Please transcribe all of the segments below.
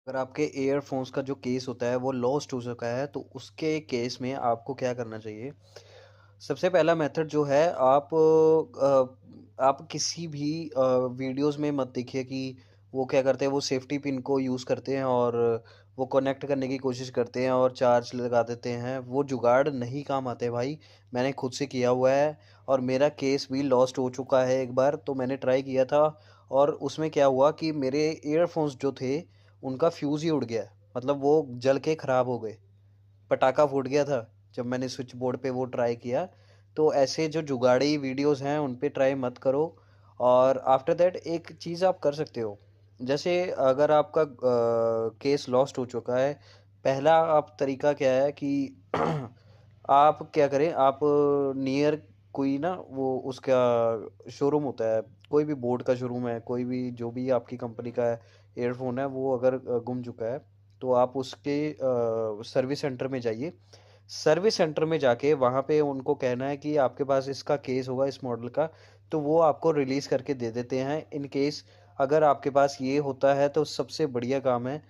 अगर आपके ईयरफ़ोन्स का जो केस होता है वो लॉस्ट हो चुका है तो उसके केस में आपको क्या करना चाहिए? सबसे पहला मेथड जो है आप किसी भी वीडियोज़ में मत देखिए कि वो क्या करते हैं, वो सेफ्टी पिन को यूज़ करते हैं और वो कनेक्ट करने की कोशिश करते हैं और चार्ज लगा देते हैं। वो जुगाड़ नहीं काम आते भाई। मैंने खुद से किया हुआ है और मेरा केस भी लॉस्ट हो चुका है एक बार, तो मैंने ट्राई किया था और उसमें क्या हुआ कि मेरे ईयरफ़ोन्स जो थे उनका फ्यूज़ ही उड़ गया। मतलब वो जल के ख़राब हो गए। पटाखा फूट गया था जब मैंने स्विच बोर्ड पे वो ट्राई किया। तो ऐसे जो जुगाड़ी वीडियोस हैं उन पे ट्राई मत करो। और आफ्टर दैट एक चीज़ आप कर सकते हो, जैसे अगर आपका केस लॉस्ट हो चुका है, पहला आप तरीका क्या है कि आप क्या करें, आप नियर कोई ना वो उसका शोरूम होता है, कोई भी बोट का शोरूम है, कोई भी जो भी आपकी कंपनी का ईयरफोन है वो अगर गुम चुका है तो आप उसके सर्विस सेंटर में जाइए। सर्विस सेंटर में जाके वहाँ पे उनको कहना है कि आपके पास इसका केस होगा इस मॉडल का, तो वो आपको रिलीज़ करके दे देते हैं। इन केस अगर आपके पास ये होता है तो सबसे बढ़िया काम है।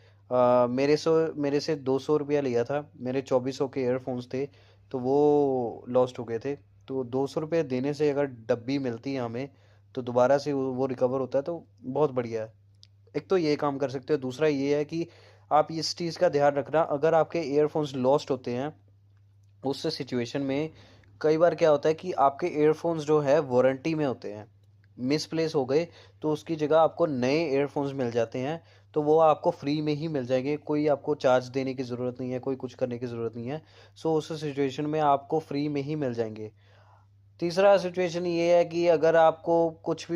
मेरे से 200 रुपया लिया था, मेरे 2400 के ईयरफोन्स थे, तो वो लॉस्ट हो गए थे। तो 200 रुपये देने से अगर डब्बी मिलती है हमें, तो दोबारा से वो रिकवर होता है, तो बहुत बढ़िया है। एक तो ये काम कर सकते हो, दूसरा ये है कि आप इस चीज़ का ध्यान रखना, अगर आपके ईयरफोन्स लॉस्ट होते हैं उस सिचुएशन में कई बार क्या होता है कि आपके ईयरफोन्स जो है वारंटी में होते हैं, मिसप्लेस हो गए तो उसकी जगह आपको नए ईयरफोन्स मिल जाते हैं। तो वो आपको फ्री में ही मिल जाएंगे, कोई आपको चार्ज देने की ज़रूरत नहीं है, कोई कुछ करने की ज़रूरत नहीं है। सो उस सिचुएशन में आपको फ्री में ही मिल जाएंगे। तीसरा सिचुएशन ये है कि अगर आपको कुछ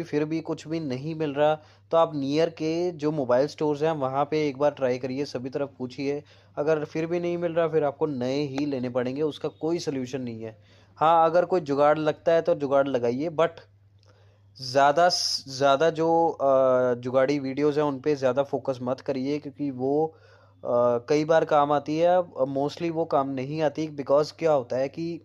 भी नहीं मिल रहा, तो आप नियर के जो मोबाइल स्टोर्स हैं वहाँ पे एक बार ट्राई करिए, सभी तरफ पूछिए। अगर फिर भी नहीं मिल रहा, फिर आपको नए ही लेने पड़ेंगे, उसका कोई सॉल्यूशन नहीं है। हाँ, अगर कोई जुगाड़ लगता है तो जुगाड़ लगाइए, बट ज़्यादा जो जुगाड़ी वीडियोज़ हैं उन पे ज़्यादा फोकस मत करिए, क्योंकि वो कई बार काम आती है, मोस्टली वो काम नहीं आती। बिकॉज़ क्या होता है कि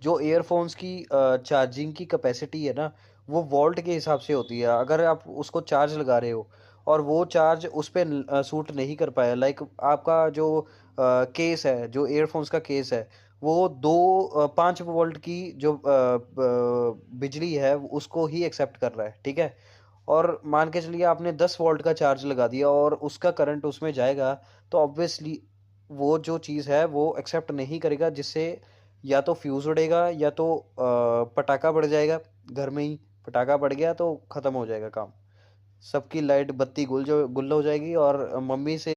जो ईयरफ़ोन्स की चार्जिंग की कैपेसिटी है ना, वो वोल्ट के हिसाब से होती है। अगर आप उसको चार्ज लगा रहे हो और वो चार्ज उस पे सूट नहीं कर पाया, लाइक आपका जो केस है, जो ईयरफ़ोन्स का केस है, वो 5 वोल्ट की जो बिजली है उसको ही एक्सेप्ट कर रहा है, ठीक है? और मान के चलिए आपने 10 वोल्ट का चार्ज लगा दिया और उसका करंट उसमें जाएगा, तो ऑब्वियसली वो जो चीज़ है वो एक्सेप्ट नहीं करेगा, जिससे या तो फ्यूज़ उड़ेगा या तो पटाखा पड़ जाएगा। घर में ही पटाखा पड़ गया तो ख़त्म हो जाएगा काम। सबकी लाइट बत्ती गुल हो जाएगी और मम्मी से